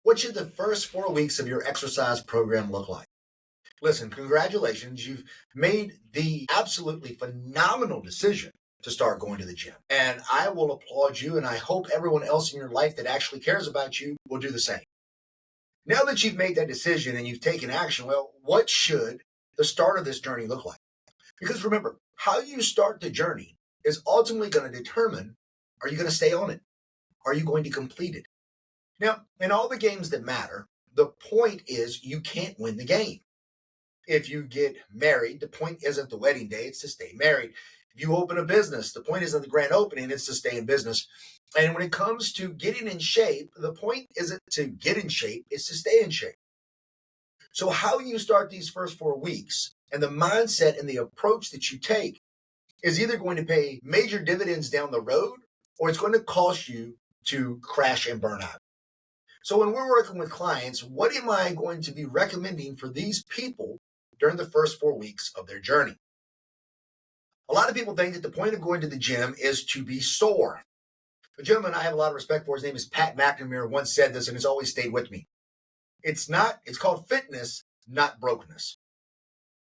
What should the first 4 weeks of your exercise program look like? Listen, congratulations. You've made the absolutely phenomenal decision to start going to the gym. And I will applaud you, and I hope everyone else in your life that actually cares about you will do the same. Now that you've made that decision and you've taken action, well, what should the start of this journey look like? Because remember, how you start the journey is ultimately going to determine, are you going to stay on it? Are you going to complete it? Now, in all the games that matter, the point is you can't win the game. If you get married, the point isn't the wedding day, it's to stay married. If you open a business, the point isn't the grand opening, it's to stay in business. And when it comes to getting in shape, the point isn't to get in shape, it's to stay in shape. So, how you start these first 4 weeks and the mindset and the approach that you take is either going to pay major dividends down the road or it's going to cost you to crash and burn out. So when we're working with clients, what am I going to be recommending for these people during the first 4 weeks of their journey? A lot of people think that the point of going to the gym is to be sore. A gentleman I have a lot of respect for, his name is Pat McNamara, once said this and it's always stayed with me. It's called fitness, not brokenness.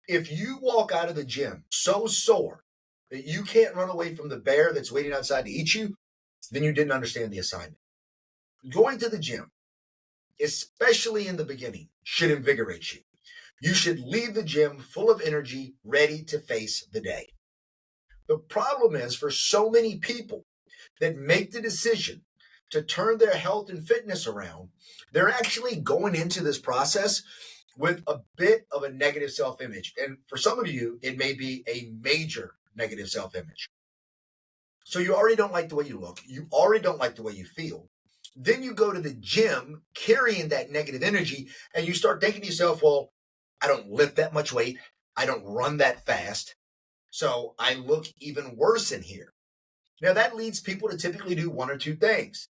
If you walk out of the gym so sore that you can't run away from the bear that's waiting outside to eat you, then you didn't understand the assignment. Going to the gym, especially in the beginning, should invigorate you. You should leave the gym full of energy, ready to face the day. The problem is for so many people that make the decision to turn their health and fitness around, they're actually going into this process with a bit of a negative self-image. And for some of you, it may be a major negative self-image. So you already don't like the way you look. You already don't like the way you feel. Then you go to the gym carrying that negative energy and you start thinking to yourself, well, I don't lift that much weight. I don't run that fast. So I look even worse in here. Now that leads people to typically do one or two things.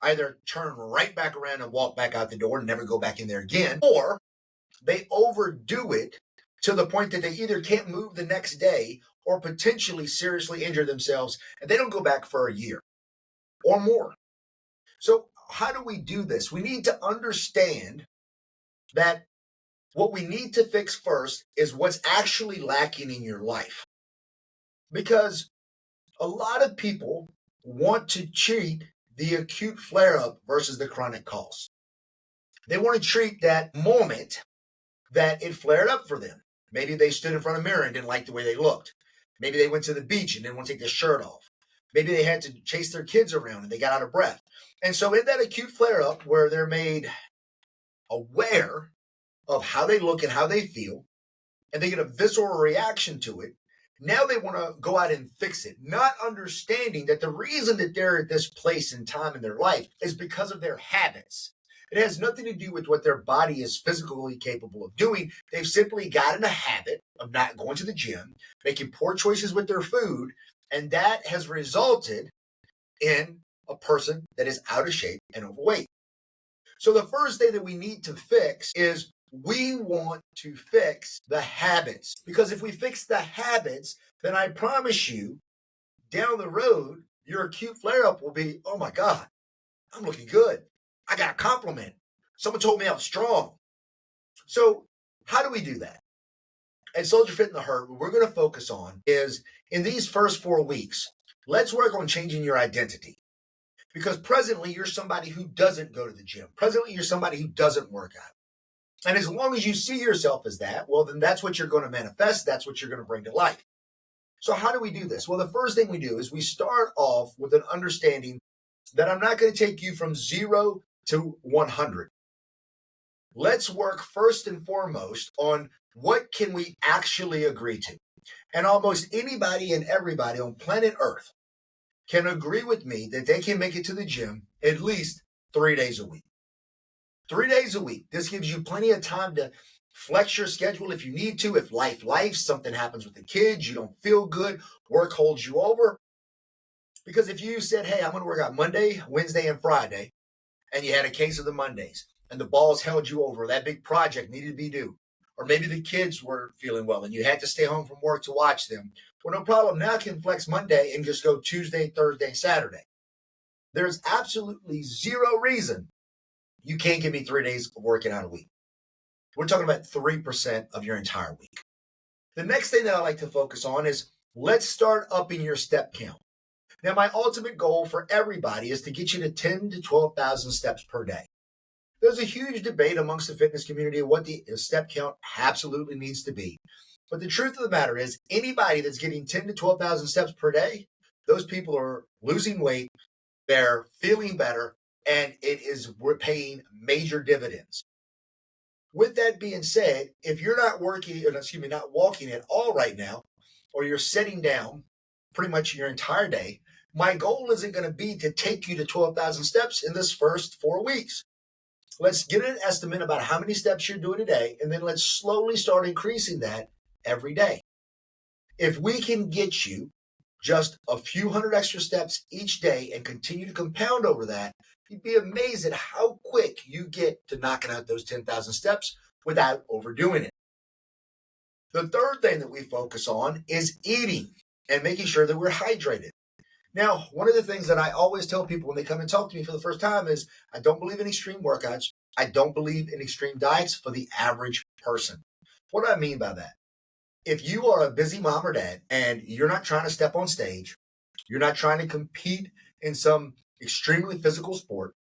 Either turn right back around and walk back out the door and never go back in there again, or they overdo it to the point that they either can't move the next day or potentially seriously injure themselves and they don't go back for a year or more. So how do we do this? We need to understand that what we need to fix first is what's actually lacking in your life. Because a lot of people want to treat the acute flare-up versus the chronic cause. They want to treat that moment that it flared up for them. Maybe they stood in front of a mirror and didn't like the way they looked. Maybe they went to the beach and didn't want to take their shirt off. Maybe they had to chase their kids around and they got out of breath. And so in that acute flare-up where they're made aware of how they look and how they feel, and they get a visceral reaction to it, now they want to go out and fix it, not understanding that the reason that they're at this place and time in their life is because of their habits. It has nothing to do with what their body is physically capable of doing. They've simply got in a habit of not going to the gym, making poor choices with their food, and that has resulted in a person that is out of shape and overweight. So the first thing that we need to fix is we want to fix the habits. Because if we fix the habits, then I promise you, down the road, your acute flare-up will be, oh my God, I'm looking good. I got a compliment. Someone told me I was strong. So how do we do that? At Soldier Fit in the Hurt, what we're going to focus on is in these first 4 weeks, let's work on changing your identity. Because presently, you're somebody who doesn't go to the gym. Presently, you're somebody who doesn't work out. And as long as you see yourself as that, well, then that's what you're going to manifest. That's what you're going to bring to life. So how do we do this? Well, the first thing we do is we start off with an understanding that I'm not going to take you from 0 to 100. Let's work first and foremost on what can we actually agree to. And almost anybody and everybody on planet Earth can agree with me that they can make it to the gym at least 3 days a week. 3 days a week. This gives you plenty of time to flex your schedule if you need to. If life, something happens with the kids, you don't feel good, work holds you over. Because if you said, hey, I'm going to work out Monday, Wednesday, and Friday, and you had a case of the Mondays, and the balls held you over, that big project needed to be due, or maybe the kids weren't feeling well and you had to stay home from work to watch them, well, no problem. Now I can flex Monday and just go Tuesday, Thursday, Saturday. There's absolutely zero reason You can't give me 3 days of working out a week. We're talking about 3% of your entire week. The next thing that I like to focus on is let's start upping your step count. Now, my ultimate goal for everybody is to get you to 10 to 12,000 steps per day. There's a huge debate amongst the fitness community of what the step count absolutely needs to be. But the truth of the matter is, anybody that's getting 10 to 12,000 steps per day, those people are losing weight, they're feeling better, and we're paying major dividends. With that being said, if you're not not walking at all right now, or you're sitting down pretty much your entire day, my goal isn't going to be to take you to 12,000 steps in this first 4 weeks. Let's get an estimate about how many steps you're doing a day, and then let's slowly start increasing that every day. If we can get you just a few hundred extra steps each day and continue to compound over that, you'd be amazed at how quick you get to knocking out those 10,000 steps without overdoing it. The third thing that we focus on is eating and making sure that we're hydrated. Now, one of the things that I always tell people when they come and talk to me for the first time is I don't believe in extreme workouts. I don't believe in extreme diets for the average person. What do I mean by that? If you are a busy mom or dad and you're not trying to step on stage, you're not trying to compete in some extremely physical sport,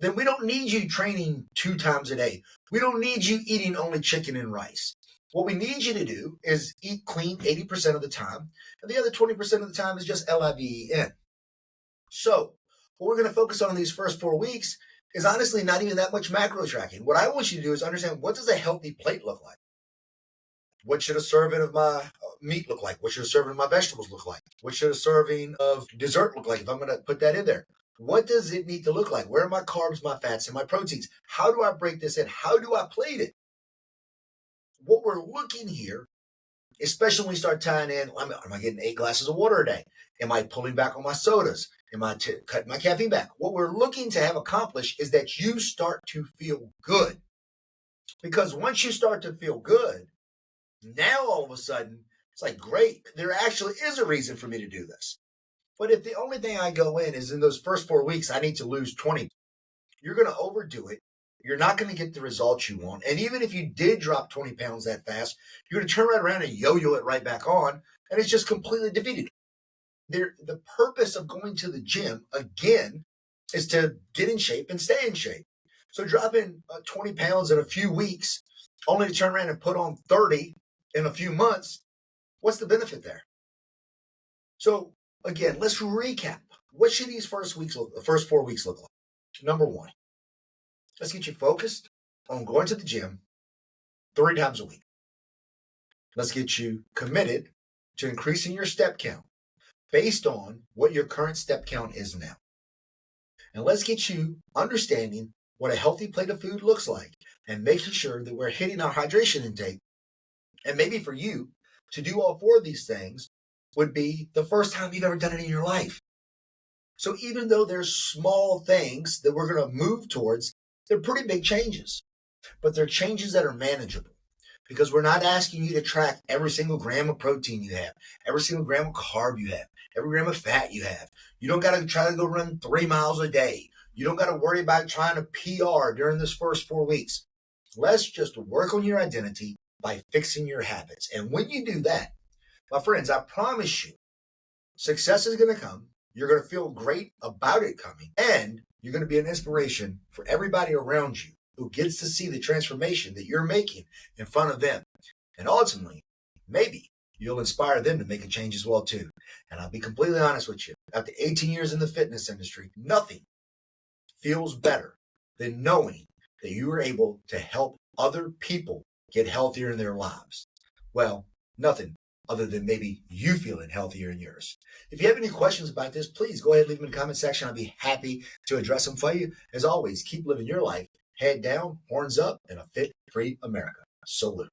then we don't need you training 2 times a day. We don't need you eating only chicken and rice. What we need you to do is eat clean 80% of the time, and the other 20% of the time is just LIVEN. So, what we're going to focus on in these first 4 weeks is honestly not even that much macro tracking. What I want you to do is understand, what does a healthy plate look like? What should a serving of my meat look like? What should a serving of my vegetables look like? What should a serving of dessert look like if I'm going to put that in there? What does it need to look like? Where are my carbs, my fats, and my proteins? How do I break this in? How do I plate it? What we're looking here, especially when we start tying in, am I getting 8 glasses of water a day? Am I pulling back on my sodas? Am I cutting my caffeine back? What we're looking to have accomplished is that you start to feel good. Because once you start to feel good, now all of a sudden, it's like, great, there actually is a reason for me to do this. But if the only thing I go in is in those first 4 weeks, I need to lose 20, you're going to overdo it. You're not going to get the results you want. And even if you did drop 20 pounds that fast, you're going to turn right around and yo-yo it right back on, and it's just completely defeated. The purpose of going to the gym, again, is to get in shape and stay in shape. So dropping 20 pounds in a few weeks, only to turn around and put on 30 in a few months, what's the benefit there? So again, let's recap. What should these first 4 weeks look like? Number one, let's get you focused on going to the gym 3 times a week. Let's get you committed to increasing your step count based on what your current step count is now. And let's get you understanding what a healthy plate of food looks like and making sure that we're hitting our hydration intake. And maybe for you to do all 4 of these things would be the first time you've ever done it in your life. So even though there's small things that we're going to move towards, they're pretty big changes, but they're changes that are manageable because we're not asking you to track every single gram of protein you have, every single gram of carb you have, every gram of fat you have. You don't got to try to go run 3 miles a day. You don't got to worry about trying to PR during this first 4 weeks. Let's just work on your identity by fixing your habits. And when you do that, my friends, I promise you, success is going to come. You're going to feel great about it coming. And you're going to be an inspiration for everybody around you who gets to see the transformation that you're making in front of them. And ultimately, maybe you'll inspire them to make a change as well too. And I'll be completely honest with you. After 18 years in the fitness industry, nothing feels better than knowing that you were able to help other people get healthier in their lives. Well, nothing other than maybe you feeling healthier in yours. If you have any questions about this, please go ahead and leave them in the comment section. I'll be happy to address them for you. As always, keep living your life, head down, horns up, in a fit, free America. Salute.